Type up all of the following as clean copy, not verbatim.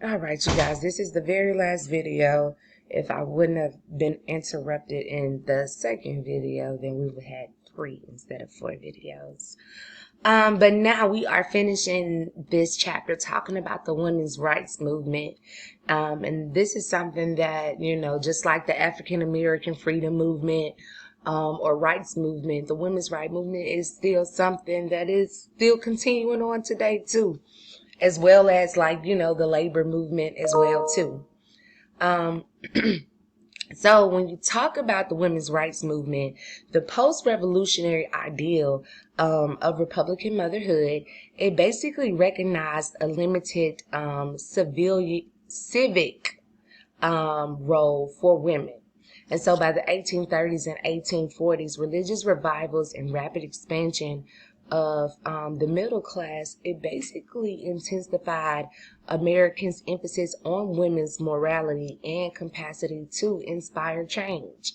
All right, you guys, this is the very last video. If I wouldn't have been interrupted in the second video, then we would have had 3 instead of 4 videos. But now we are finishing this chapter talking about the women's rights movement. And this is something that, just like the African American freedom movement, or rights movement, the women's rights movement is still something that is still continuing on today too, as well as the labor movement as well too. So when you talk about the women's rights movement, the post-revolutionary ideal of Republican motherhood, it basically recognized a limited civic role for women. And so by the 1830s and 1840s, religious revivals and rapid expansion of the middle class, it basically intensified Americans' emphasis on women's morality and capacity to inspire change.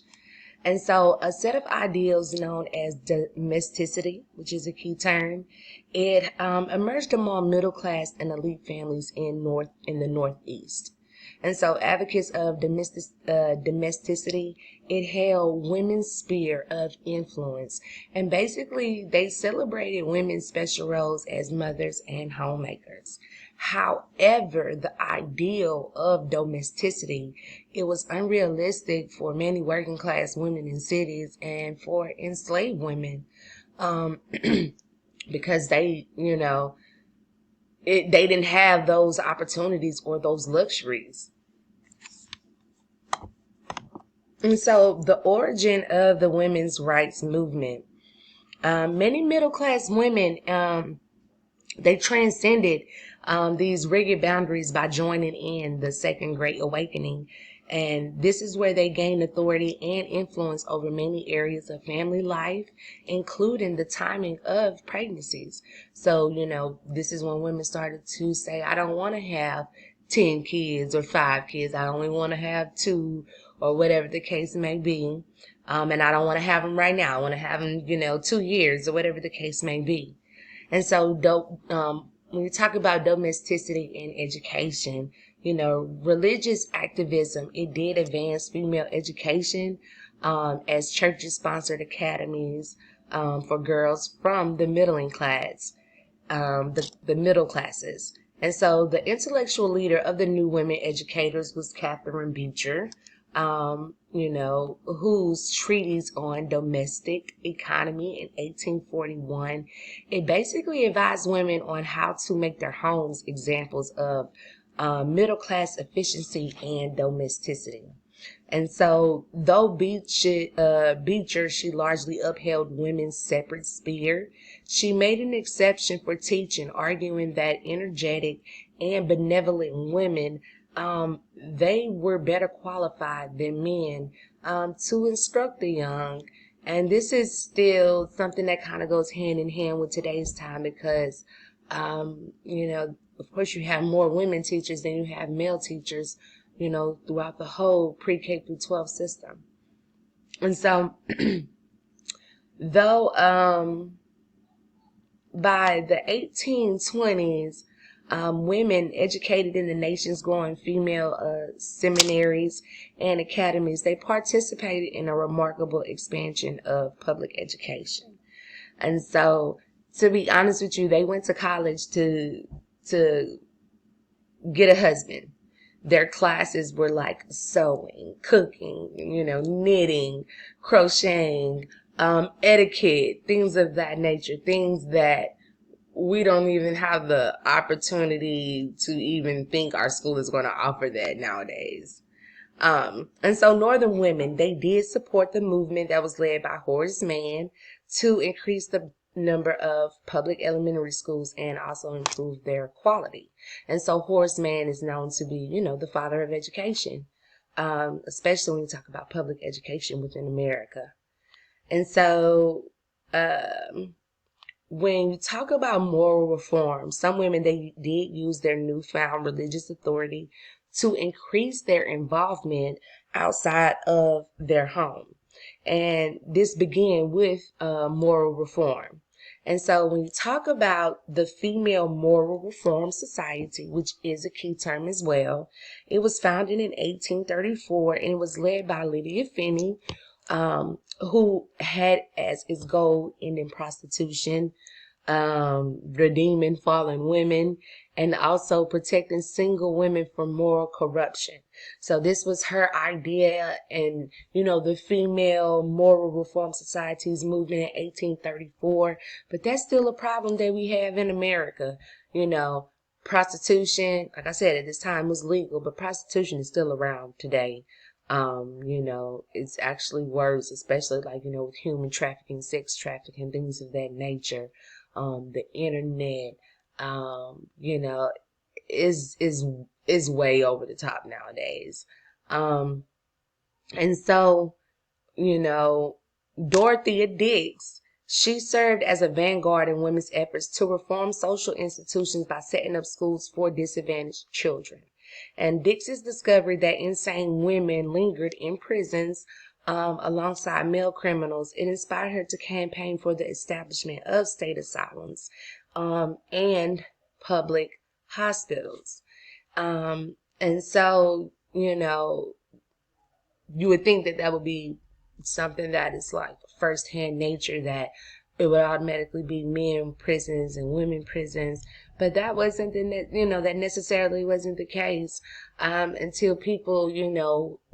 And so a set of ideals known as domesticity, which is a key term, it emerged among middle class and elite families in the Northeast. And so advocates of domesticity, it held women's sphere of influence. And basically, they celebrated women's special roles as mothers and homemakers. However, the ideal of domesticity, it was unrealistic for many working class women in cities and for enslaved women, because they didn't have those opportunities or those luxuries. And so the origin of the women's rights movement, many middle class women, they transcended these rigid boundaries by joining in the Second Great Awakening. And this is where they gained authority and influence over many areas of family life, including the timing of pregnancies. So, this is when women started to say, I don't want to have 10 kids or 5 kids. I only want to have 2, or whatever the case may be. And I don't want to have them right now. I want to have them, 2 years or whatever the case may be. And so, when you talk about domesticity in education, religious activism, it did advance female education, as churches sponsored academies for girls from the middling class, the middle classes. And so the intellectual leader of the new women educators was Catherine Beecher, whose treatise on domestic economy in 1841, it basically advised women on how to make their homes examples of middle class efficiency and domesticity. And so, though Beecher, she largely upheld women's separate sphere, she made an exception for teaching, arguing that energetic and benevolent women, they were better qualified than men to instruct the young. And this is still something that kind of goes hand in hand with today's time because, of course, you have more women teachers than you have male teachers, throughout the whole pre-K through 12 system. And so, though by the 1820s, women educated in the nation's growing female seminaries and academies, they participated in a remarkable expansion of public education. And so, to be honest with you, they went to college to get a husband. Their classes were like sewing, cooking, knitting, crocheting, etiquette, things of that nature, things that we don't even have the opportunity to even think our school is going to offer that nowadays. And so Northern women, they did support the movement that was led by Horace Mann to increase the number of public elementary schools and also improve their quality. And so Horace Mann is known to be, the father of education, especially when you talk about public education within America. And so when you talk about moral reform, some women, they did use their newfound religious authority to increase their involvement outside of their home. And this began with moral reform. And so when you talk about the Female Moral Reform Society, which is a key term as well, it was founded in 1834 and it was led by Lydia Finney, who had as its goal ending prostitution, redeeming fallen women, and also protecting single women from moral corruption. So this was her idea, and the Female Moral Reform Society's movement in 1834. But that's still a problem that we have in America. Prostitution, like I said, at this time was legal, but prostitution is still around today. It's actually worse, especially with human trafficking, sex trafficking, things of that nature. The internet, is way over the top nowadays. And so, Dorothea Dix, she served as a vanguard in women's efforts to reform social institutions by setting up schools for disadvantaged children. And Dix's discovery that insane women lingered in prisons alongside male criminals, it inspired her to campaign for the establishment of state asylums and public hospitals. And so, you would think that would be something that is like first-hand nature, that it would automatically be men prisons and women prisons, but that wasn't that necessarily wasn't the case until people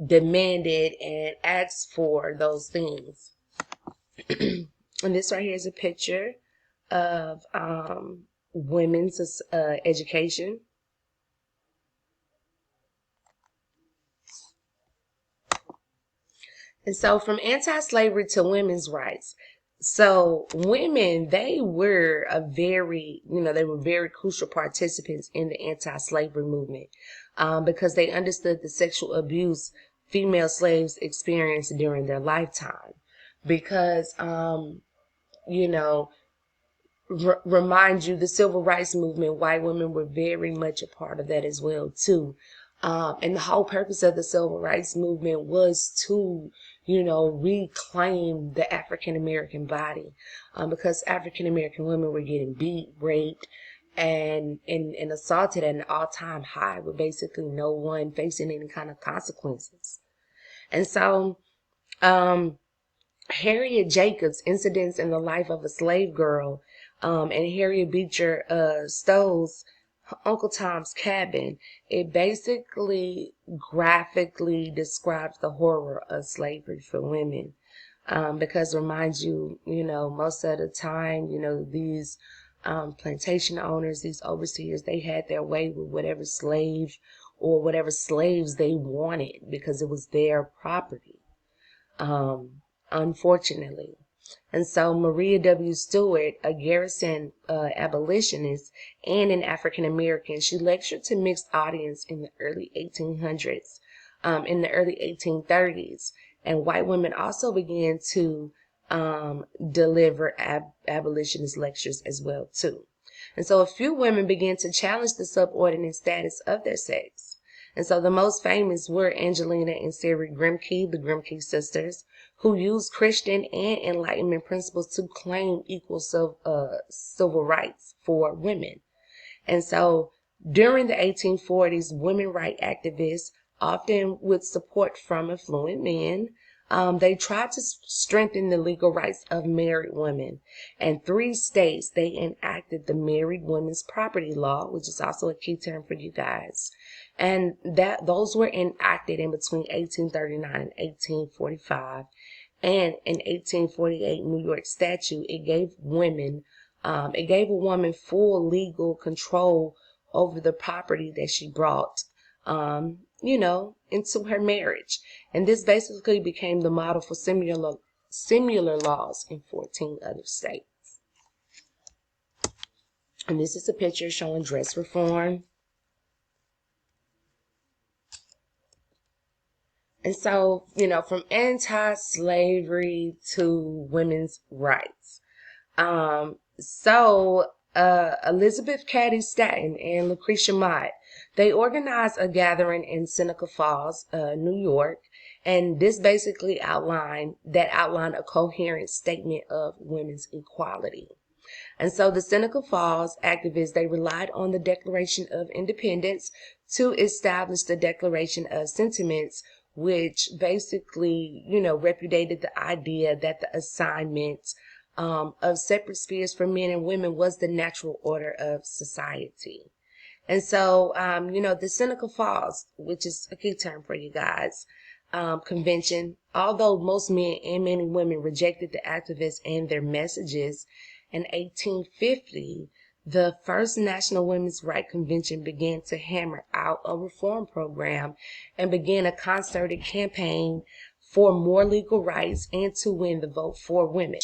demanded and asked for those things. And this right here is a picture of women's education. And so from anti-slavery to women's rights. So women, they were they were very crucial participants in the anti-slavery movement because they understood the sexual abuse female slaves experienced during their lifetime. Because, remind you, the civil rights movement, white women were very much a part of that as well, too. And the whole purpose of the civil rights movement was to, reclaim the African American body, because African American women were getting beat, raped, and assaulted at an all-time high, with basically no one facing any kind of consequences. And so, Harriet Jacobs' Incidents in the Life of a Slave Girl, and Harriet Beecher Stowe's Uncle Tom's Cabin, it basically graphically describes the horror of slavery for women. Because remind you, most of the time, these plantation owners, these overseers, they had their way with whatever slave or whatever slaves they wanted because it was their property, unfortunately. And so Maria W. Stewart, a Garrison abolitionist and an African American, she lectured to mixed audience in the early 1800s, in the early 1830s. And white women also began to deliver abolitionist lectures as well, too. And so a few women began to challenge the subordinate status of their sex. And so the most famous were Angelina and Sarah Grimke, the Grimke sisters, who used Christian and Enlightenment principles to claim equal civil rights for women. And so during the 1840s, women rights activists, often with support from affluent men, they tried to strengthen the legal rights of married women. And 3 states, they enacted the Married Women's Property Law, which is also a key term for you guys. And those were enacted in between 1839 and 1845. And in 1848 New York statute, it gave a woman full legal control over the property that she brought, into her marriage. And this basically became the model for similar laws in 14 other states. And this is a picture showing dress reform. And so, from anti-slavery to women's rights. Elizabeth Cady Stanton and Lucretia Mott, they organized a gathering in Seneca Falls, New York, and this basically outlined a coherent statement of women's equality. And so the Seneca Falls activists, they relied on the Declaration of Independence to establish the Declaration of Sentiments, which basically, repudiated the idea that the assignment of separate spheres for men and women was the natural order of society. And so, the Seneca Falls, which is a key term for you guys, convention, although most men and many women rejected the activists and their messages, in 1850, the first National Women's Rights Convention began to hammer out a reform program and began a concerted campaign for more legal rights and to win the vote for women.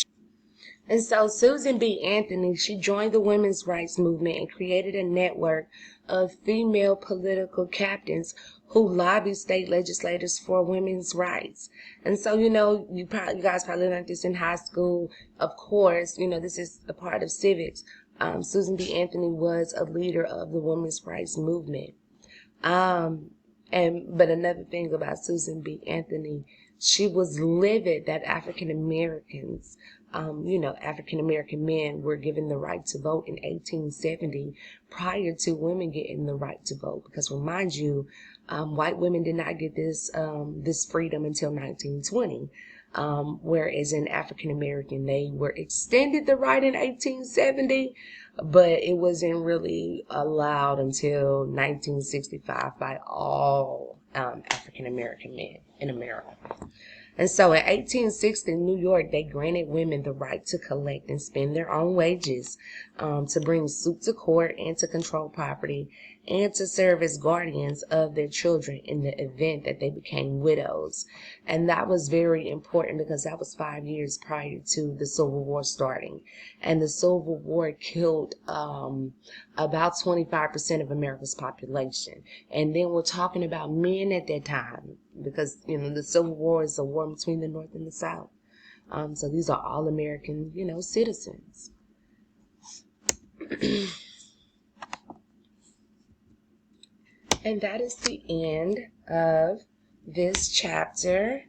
And so Susan B. Anthony, she joined the women's rights movement and created a network of female political captains who lobbied state legislators for women's rights. And so, you guys probably learned this in high school. Of course, this is a part of civics. Susan B. Anthony was a leader of the women's rights movement. But another thing about Susan B. Anthony, she was livid that African Americans, African American men were given the right to vote in 1870 prior to women getting the right to vote. Because remind you, white women did not get this freedom until 1920. Whereas in African American, they were extended the right in 1870, but it wasn't really allowed until 1965 by all African American men in America. And so in 1860, in New York, they granted women the right to collect and spend their own wages, to bring suit to court and to control property, and to serve as guardians of their children in the event that they became widows. And that was very important because that was 5 years prior to the Civil War starting. And the Civil War killed about 25% of America's population. And then we're talking about men at that time because, the Civil War is a war between the North and the South. So these are all American, citizens. And that is the end of this chapter.